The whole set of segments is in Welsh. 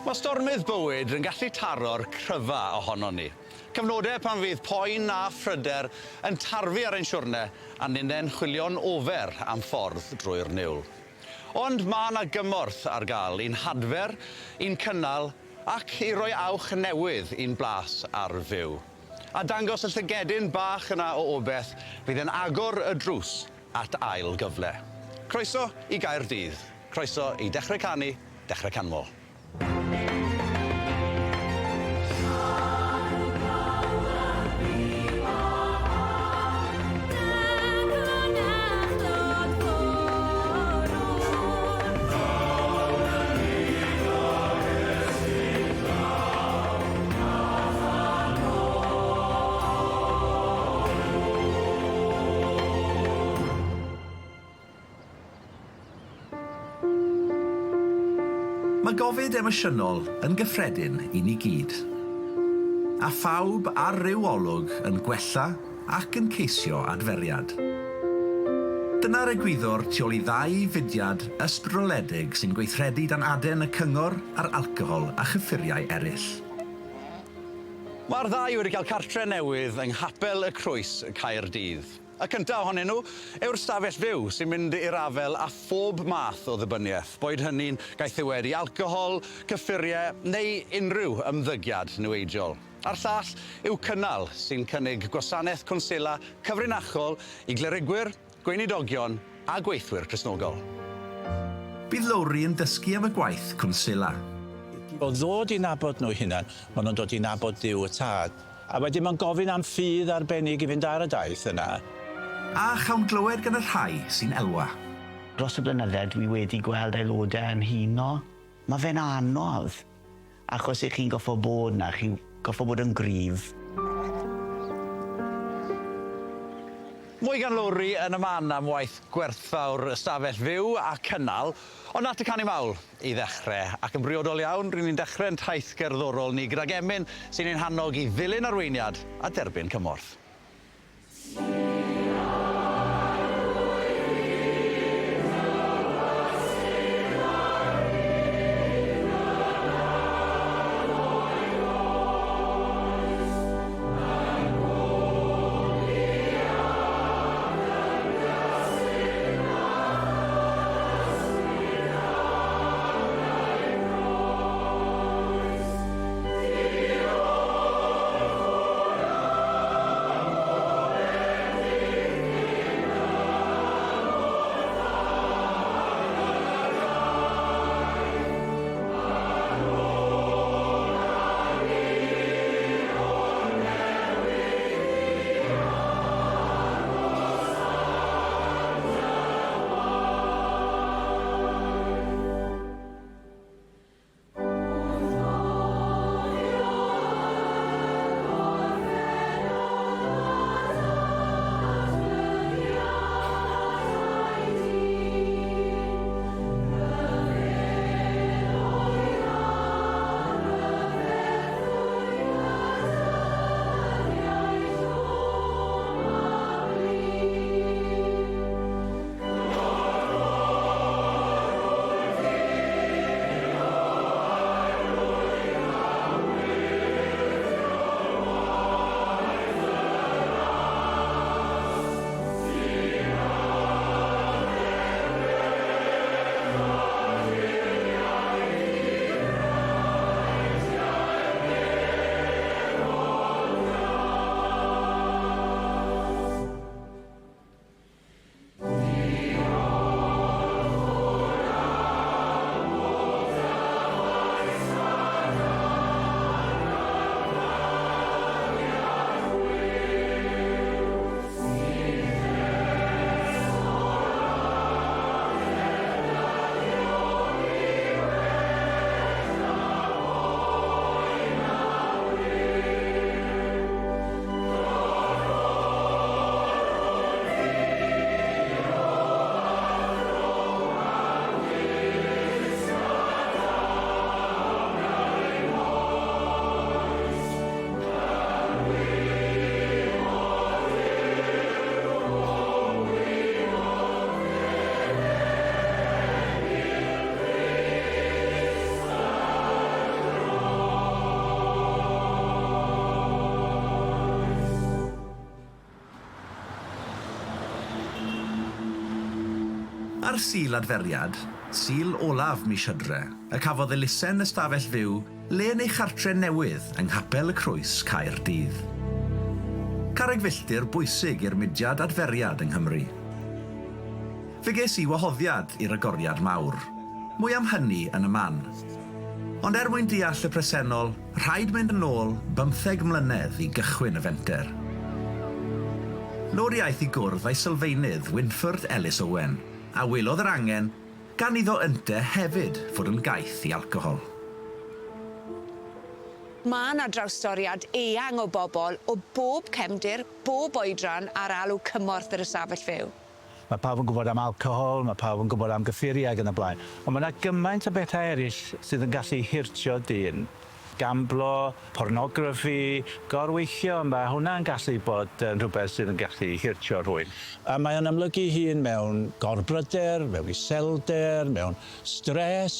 Mae stormydd bywyd yn gallu taro'r cryfa ohono ni. Cyfnodau pan fydd poen a phryder yn tarfu ar ein siwrne a ninnau'n chwilio'n ofer am ffordd drwy'r niwl. Ond mae yna gymorth ar gael, un hadfer, un cynnal ac i roi awch newydd un blas ar fyw. A dangos y llygedyn bach yna o obeth fydd yn agor y drws at ail gyfle. Croeso i Gaerdydd. Croeso i dechrau canu, dechrau canmol. Mae gofid emosiynol yn gyffredin i ni gyd. A phawb ar ryw olwg yn gwella ac yn ceisio adferiad. Dyna'r egwyddor tu ôl i ddau fudiad ysbrydoledig sy'n gweithredu dan aden y cyngor a'r alcohol a chyffuriau eraill. Mae'r ddau wedi cael cartre newydd yng Nghapel y Crwys Caerdydd. Y cyntaf ohonyn nhw yw'r Stafell Fyw sy'n mynd i'r afel a phob math o ddibyniaeth, boed hynny'n gaeth ei wedi alcohol, cyffuriau neu unrhyw ymddygiad niweidiol. A'r llall yw cynnal sy'n cynnig gwasanaeth consela cyfrinachol i glerigwyr, gweinidogion a gweithwyr Cristnogol. Bydd Lowri yn dysgu am y gwaith consela. O ddod i nabod nhw hunan, maen nhw'n dod i nabod Duw y Tad. A wedyn mae'n gofyn am ffydd arbennig i fynd ar y daith yna. A chawn glywed gan y rhai sy'n elwa. Dros y blynydde dwi wedi gweld aelodau yn huno. Mae fe'n anodd. Achos i chi'n goffo bod na, chi'n goffo bod yn gryf. Mwy gan Lowri yn y man am waith gwerthfawr Stafell Fyw a cynnal, ond at y canu mawl i ddechrau. Ac yn briodol iawn, rydyn ni'n dechrau'n taith gerddorol ni gydag emyn sy'n ein hannog i ddilyn arweiniad a derbyn cymorth. Ar sil adferiad, sil olaf mis Hydre, y cafodd elusen y Stafell Fyw le yn ei chartre newydd yng Nghapel y Crwys, Caerdydd. Carreg filltir bwysig i'r mudiad adferiad yng Nghymru. Fe ges I wahoddiad i'r agoriad mawr, mwy am hynny yn y man. Ond mwyn deall y presennol, rhaid mynd yn ôl 15 mlynedd I gychwyn y fenter. Nôr iaith I gwrdd a'i sylfaenydd Wynford Ellis Owen, a welodd yr angen gan iddo ynte hefyd fod yn gaeth I alcohol. Mae yna drawstoriad eang o bobl o bob cefndir, bob oedran ar alw cymorth yr Stafell Fyw. Mae pawb yn gwybod am alcohol, mae pawb yn gwybod am gyffuriau ac yn y blaen. Ond mae yna gymaint o bethau eraill sydd yn gallu hirtio dyn. Gamblo, pornograffi, gorweithio, mae hwnna'n gallu bod yn rhywbeth sydd yn gallu hirtio rhywun. A mae o'n amlygu hun mewn gorbryder, mewn iselder, mewn stres,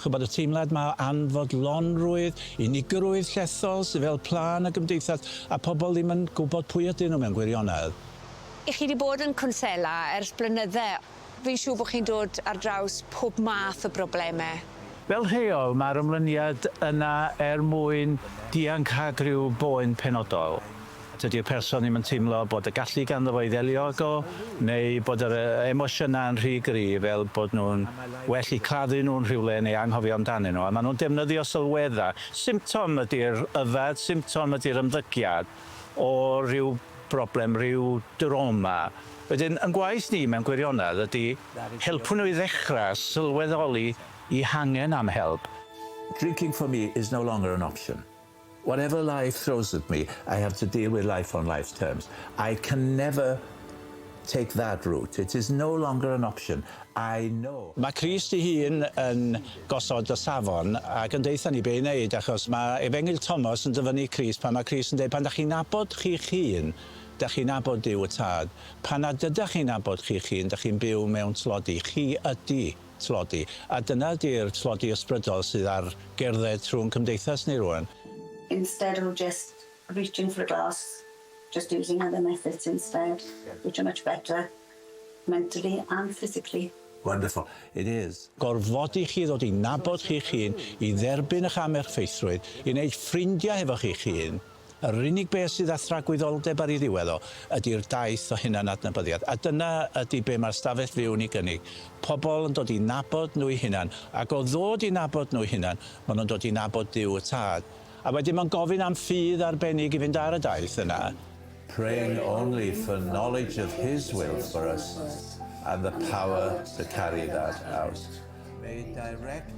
chybod y teimlad mae o anfodlonrwydd, unigrwydd llethol sydd fel plan y gymdeithas, a pobl ddim yn gwybod pwy ydyn nhw mewn gwirionedd. I chi wedi bod yn cwnsela ers blynydde. Fi'n siŵr bod chi'n dod ar draws pob math o broblemau. Fel rheol, mae'r ymlyniad yna mwyn dianc ag ryw boen penodol. Tydi'r person ddim yn teimlo bod y gallu ganddo fo I ddelio ag o, neu bod yr emosiynau'n rhy gryf fel bod nhw'n well I claddu nhw'n rhywle neu anghofio amdanyn nhw. A maen nhw'n defnyddio sylweddau. Symptom ydy'r yfed, symptom ydy'r ymddygiad o ryw broblem, ryw droma. Wedyn, yn gwaith ni mewn gwirionedd ydy helpu nhw I ddechrau sylweddoli I hangen am help. Drinking for me is no longer an option. Whatever life throws at me, I have to deal with life on life's terms. I can never take that route. It is no longer an option. I know. Mae Crist I hun yn gosod y safon ac yn deitha ni be I wneud achos mae Efengyl Thomas yn dyfynnu Crist pan mae Crist yn dweud pan da chi'n nabod chi'ch hun, da chi'n nabod Duw y Tad. Pan nad ydych chi'n nabod chi'ch hun, da chi'n byw mewn tlodi. Chi ydy tlodi. A dyna di'r tlodi ysbrydol sydd ar gerdded trwy'n cymdeithas ni rwan. Instead of just reaching for a glass, just using other methods instead, which are much better mentally and physically. Wonderful. It is. Gorfodi chi ddod I nabod chi'ch hun, I dderbyn eich amerffeithrwydd, I wneud ffrindiau hefo chi'ch hun. Yr unig beth sydd â thragwyddoldeb ar ei ddiwedd o ydy'r daith o hunan adnabyddiad. A dyna ydy be mae'r Stafell Fyw yn ei gynnig. Pobl yn dod I nabod nhw I hunan, ac o ddod I nabod nhw I hunan, maen nhw'n dod I nabod Duw y Tad. A wedyn mae'n gofyn am ffydd arbennig I fynd ar y daith yna. Praying only for knowledge of His will for us and the power to carry that out.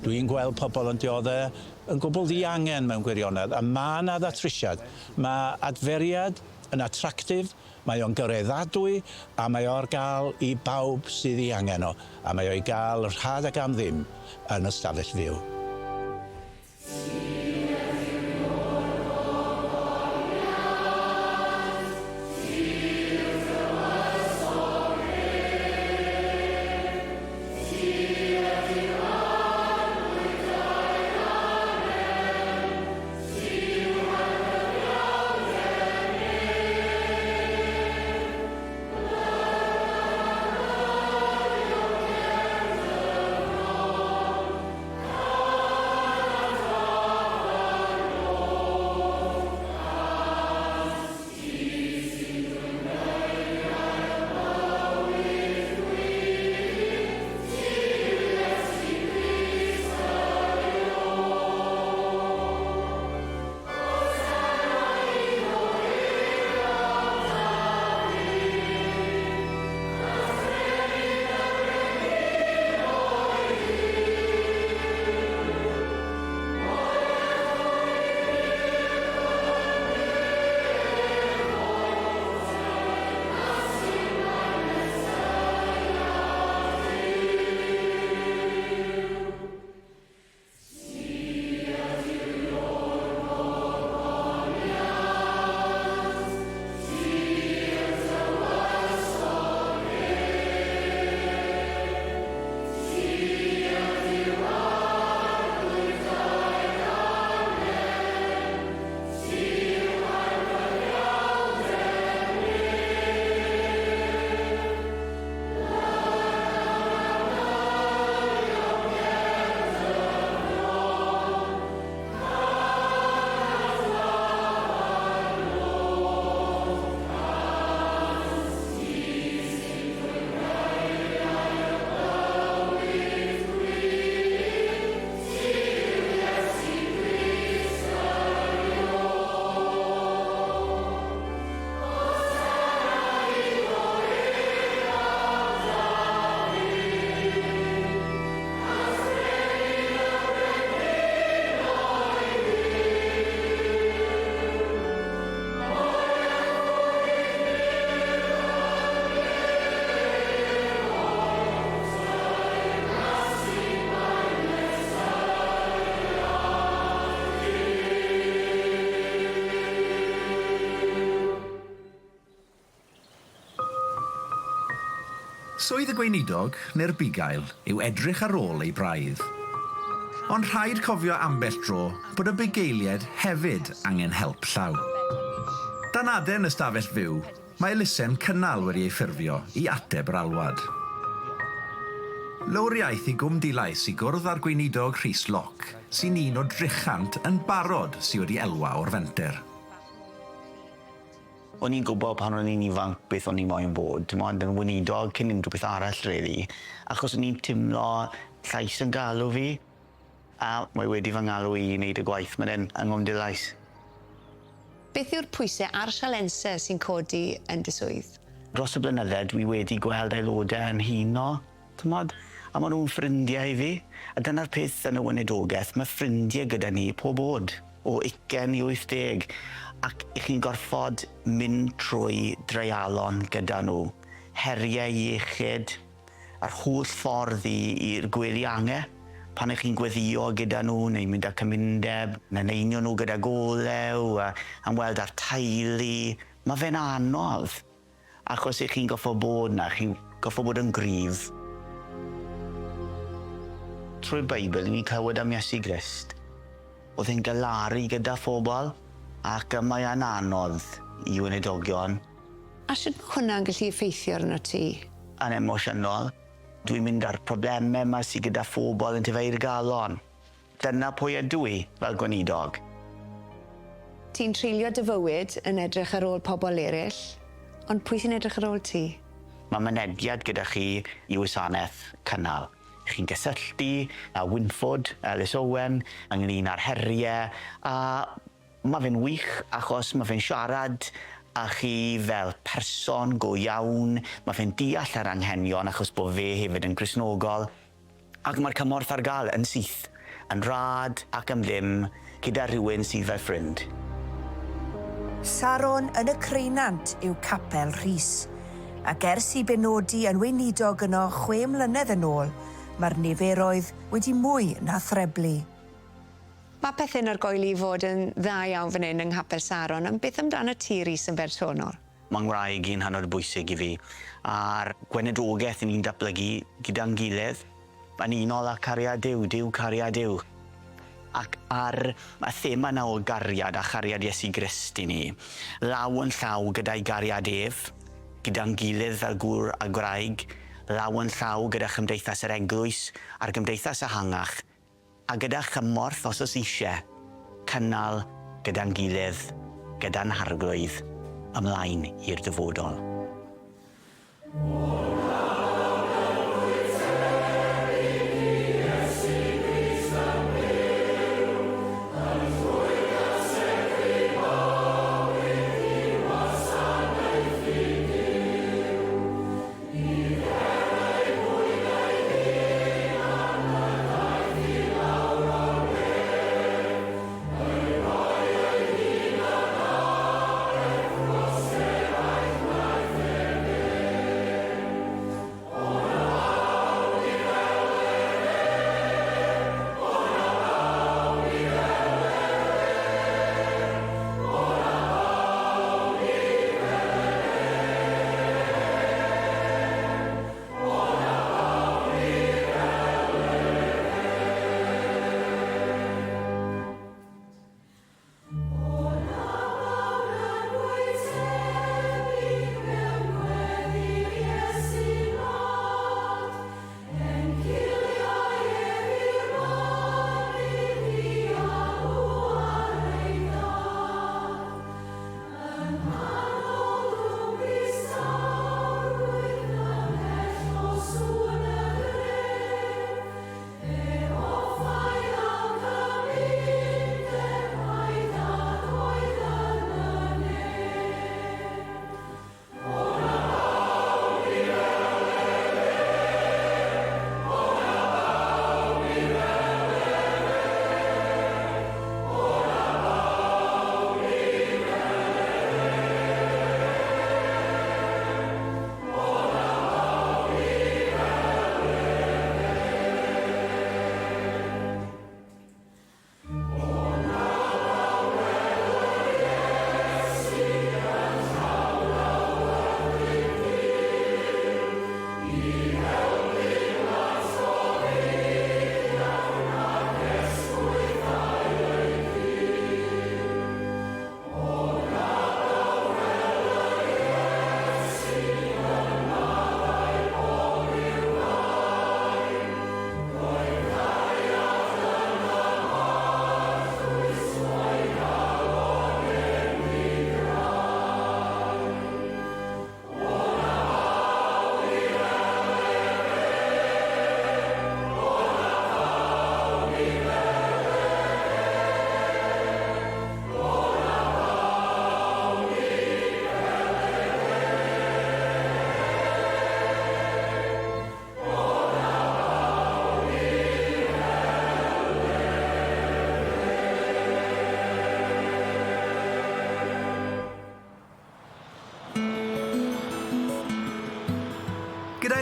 Dwi'n gweld pobl yn dioddau yn gwbl ddiangen mewn gwirionedd, a mae yna ddatrysiad. Mae adferiad yn attractif, mae o'n gyreddadwy, a mae o'r gael I bawb sydd I angen o, a mae o'i gael rhad ag am ddim yn y Stafell Fyw. Swydd y gweinidog, neu'r bugail, yw edrych ar ôl ei braidd. Ond rhaid cofio ambell tro bod y bugeiliad hefyd angen help llaw. Dan aden y Stafell Fyw, mae elusen cynnal wedi ei ffurfio i ateb yr alwad. Lawr iaith i Gwm Dilais i gwrdd â'r gweinidog Rhys Loc, sy'n un o drichant yn barod sydd wedi elwa o'r fenter. O'n i'n gwybod pan o'n i'n ifanc beth o'n i'n moyn bod, dim ond yn weinidog cyn unrhyw beth arall, really. Achos o'n i'n timlo llais yn galw fi, a mae wedi fy ngalw i wneud y gwaith fan hyn yng Nghwm Dilais. Beth yw'r pwysau a'r sialensau sy'n codi yn dy swydd? Dros y blynydde, dwi wedi gweld aelodau yn huno, tymod, a maen nhw'n ffrindiau i fi. A dyna'r peth yn y weinidogaeth, mae ffrindiau gyda ni pob bod, o 20 i 80. Ac i chi'n gorfod mynd trwy dreialon gyda nhw. Heriau iechyd, a'r holl ffordd i'r gweiliangau. Pan ych chi'n gweddio gyda nhw, neu mynd â cymundeb, neu neinio nhw gyda golew, am weld ar teulu. Mae fe'n anodd, achos ych chi'n goffo bod na, chi'n goffo bod yn gryf. Trwy'r Beibl, ni'n clywed am Iesu Grist. Oedd e'n galaru gyda phobl, ac mae e'n anodd i weinidogion. A sut mae hwnna'n gallu effeithio arno ti? Yn emosiynol. Dwi'n mynd ar problemau yma sydd gyda phobl yn tyfeir galon. Dyna pwy ydw i fel gweinidog. Ti'n treulio dy fywyd yn edrych ar ôl pobl eraill, ond pwy sy'n edrych ar ôl ti? Mae mynediad gyda chi i wasanaeth cynnal. Chi'n gysylltu â Wynford, Ellis Owen, ynglyn â'r heriau, a mae fe'n wych achos mae fe'n siarad a chi fel person go iawn, mae fe'n deall yr anghenion achos bod fe hefyd yn Gristnogol, ac mae'r cymorth ar gael yn syth, yn rad ac am ddim, gyda rhywun sydd fel ffrind. Saron yn y Creinant yw Capel Rhys, ac ers i benodi yn weinidog yno 6 mlynedd yn ôl, mae'r niferoedd wedi mwy na threblu. Mae pethau'n argoeli i fod yn dda iawn fan hyn yng Nghapel Saron, ond beth amdano ti, Rhys, yn bersonol? Mae ngwraig i'n hanner bwysig i fi, a'r gweinidogaeth ni'n datblygu gyda'n gilydd, yn unol â cariad Duw, Duw cariad Duw. Ac ar y thema na o gariad a chariad Iesu Grist i ni, law yn llaw gyda'i gariad ef, gyda'n gilydd fel gŵr a gwraig, law yn llaw gyda chymdeithas yr Eglwys a'r gymdeithas ehangach, a gyda chymorth os oes eisiau, cynnal gyda'n gilydd, gyda'n harglwydd, ymlaen i'r dyfodol.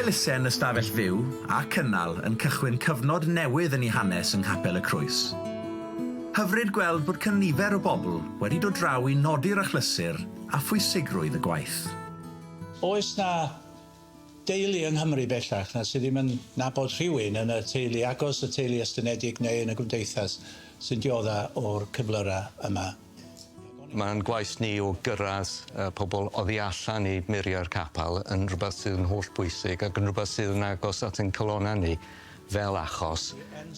elusen y Stafell Fyw a cynnal yn cychwyn cyfnod newydd yn ei hanes yng Nghapel y Crwys. Hyfryd gweld bod cynifer o bobl wedi dod draw i nodi'r achlysur a phwysigrwydd y gwaith. Oes na deulu yng Nghymru bellach na sydd ddim yn nabod rhywun yn y teulu agos y teulu ystynedig neu yn y gymdeithas sy'n diodda o'r cyflyrau yma. Mae'n gwaith ni o gyrraedd pobl oddi allan i murio'r capel yn rhywbeth sydd yn hollbwysig ac yn rhywbeth sydd yn agos at ein colonna ni fel achos.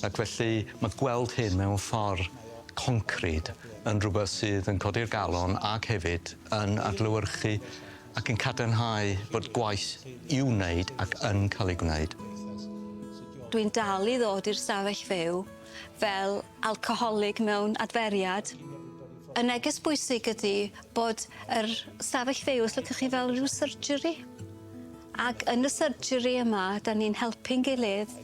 Ac felly mae gweld hyn mewn ffordd concrid yn rhywbeth sydd yn codi'r galon ac hefyd yn adlewyrchu ac yn cadarnhau bod gwaith i'w wneud ac yn cael ei gwneud. Dwi'n dal i ddod i'r Stafell Fyw fel alcoholig mewn adferiad. Y neges bwysig ydy bod yr Stafell Fyw, os lwcwch chi fel rhyw surgery. Ac yn y surgery yma, da ni'n helpu'n gilydd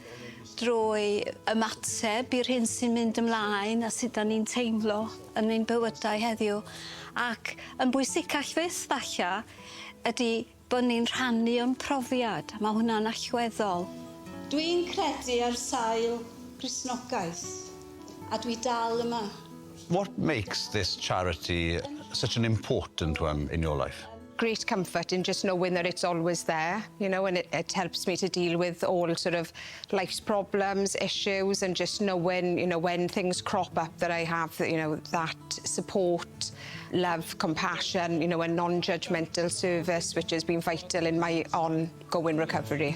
drwy ymateb i'r hyn sy'n mynd ymlaen a sut da ni'n teimlo yn ein bywydau heddiw. Ac yn bwysicach fyth falla ydy bod ni'n rhannu o'n profiad. Mae hwnna'n allweddol. Dwi'n credu ar sail Gristnogaeth a dwi dal yma. What makes this charity such an important one in your life? Great comfort in just knowing that it's always there, you know, and it helps me to deal with all sort of life's problems, issues, and just knowing, you know, when things crop up that I have, you know, that support, love, compassion, you know, a non-judgmental service which has been vital in my ongoing recovery.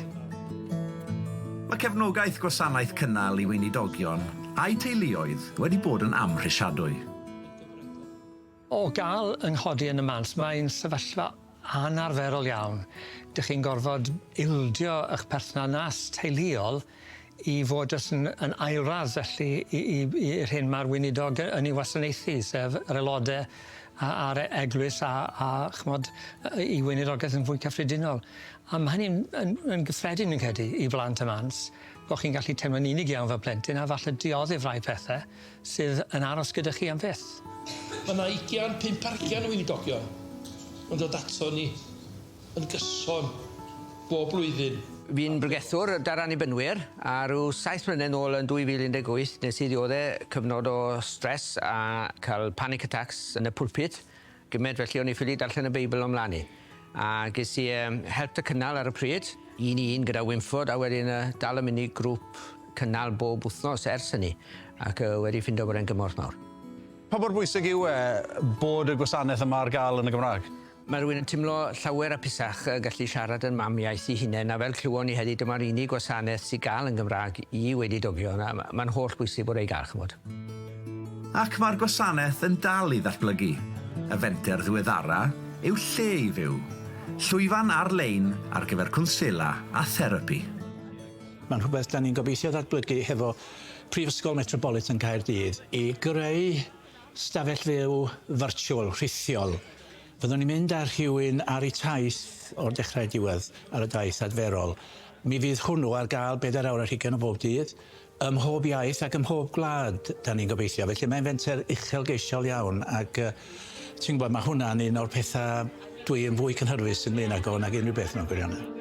Mae cefnogaeth gwasanaeth cynnal i weinidogion a'i teuluoedd wedi bod yn amhrisiadwy. O gael ynghodi yn y mans, mae'n sefyllfa anarferol iawn. Dych chi'n gorfod ildio eich perthnanas teuluol i fod jyst yn aelradd felly i'r hyn mae'r weinidog yn ei wasanaethu, sef yr aelodau a'r eglwys a chmod, i weinidogaeth yn fwy cyffredinol. A mae hynny'n yn gyffredin yn credu i blant y mans, bod chi'n gallu teimlo'n unig iawn fel plentyn a falle dioddef rai pethau sydd yn aros gyda chi am fyth. Mae yna 25 weinidogion yn dod ato ni yn gyson bob blwyddyn. Fi'n bregethwr dar annibynwyr a rhyw 7 mlynedd nôl yn 2018 nes i ddioddau cyfnod o stres a cael panic attacks yn y pwlpit. Gymaint felly o'n i ffili darllen y Beibl o'n mlaen i. A ges i help y cynnal ar y pryd, un gyda Wynford a wedyn dal yn mynd i grŵp cynnal bob wythnos ers hynny ac wedi ffindo bod e'n gymorth mawr. Pa mor bwysig yw bod y gwasanaeth yma ar gael yn y Gymraeg? Mae rhywun yn teimlo llawer apusach gallu siarad yn mam iaith ei hunain a fel clywon ni heddi dyma'r unig gwasanaeth sy'n gael yn Gymraeg i weinidogion a mae'n holl bwysig bod ei gael chymod. Ac mae'r gwasanaeth yn dal i ddatblygu. Y fenter ddiweddara yw lle i fyw. Llwyfan ar-lein ar gyfer cwnsela a therapi. Mae'n rhywbeth da ni'n gobeithio ddatblygu hefo Prifysgol Metropolitan Caerdydd i greu Stafell Fyw virtual, rhithiol. Fyddwn ni'n mynd ar rhywun ar ei taith o'r dechrau diwedd ar y daith adferol. Mi fydd hwnnw ar gael 4 awr ar 20 o bob dydd, ym mhob iaith ac ym mhob gwlad da ni'n gobeithio. Felly mae'n fenter uchelgeisiol iawn ac ti'n gwybod mae hwnna'n un o'r pethau dwi yn fwy cynhyrfus yn mynd ag o nag unrhyw beth mewn gwirionedd.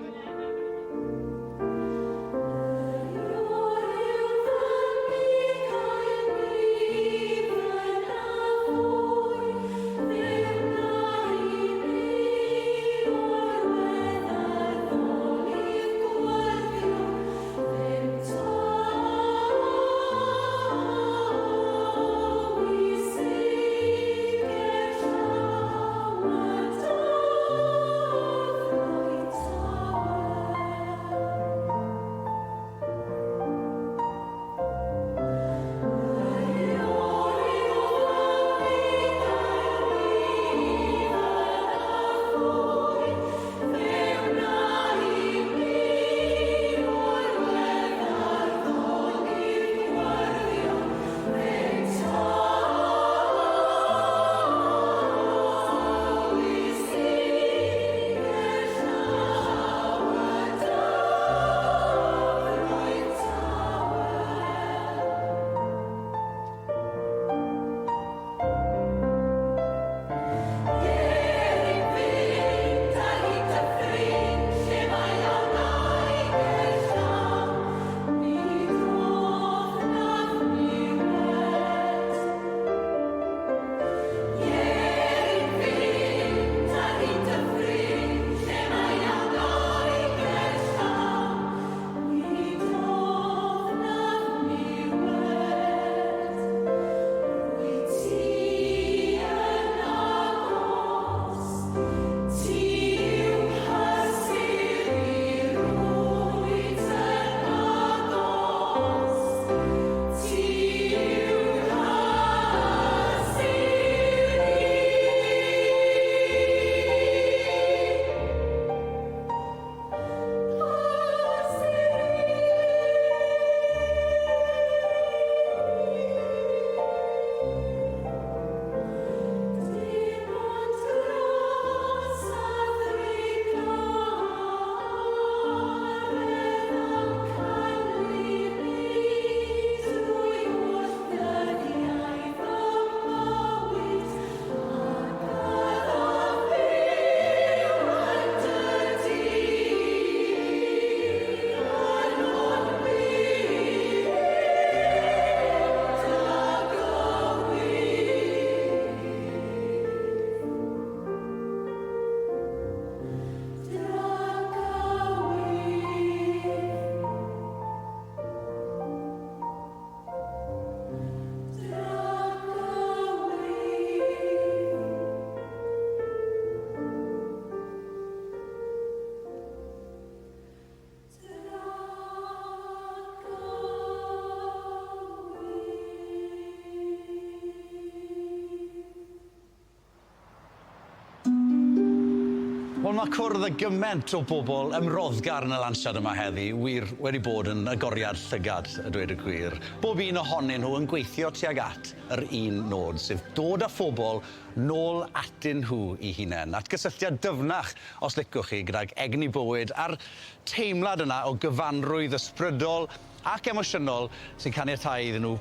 Wel, mae cwrdd y gyment o bobl ymroddgar yn y Lansiad yma heddi wir wedi bod yn agoriad llygad, a dweud y gwir. Bob un ohonyn nhw yn gweithio tuag at yr un nod, sef dod â phobl nôl atyn nhw i hunain, at gysylltiad dyfnach, os licwch chi, gydag egni bywyd a'r teimlad yna o gyfanrwydd ysbrydol ac emosiynol sy'n caniatáu iddyn nhw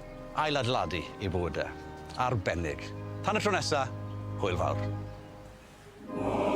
ailadladu eu bywydau. Arbennig. Tan y tro nesa, hwyl fawr.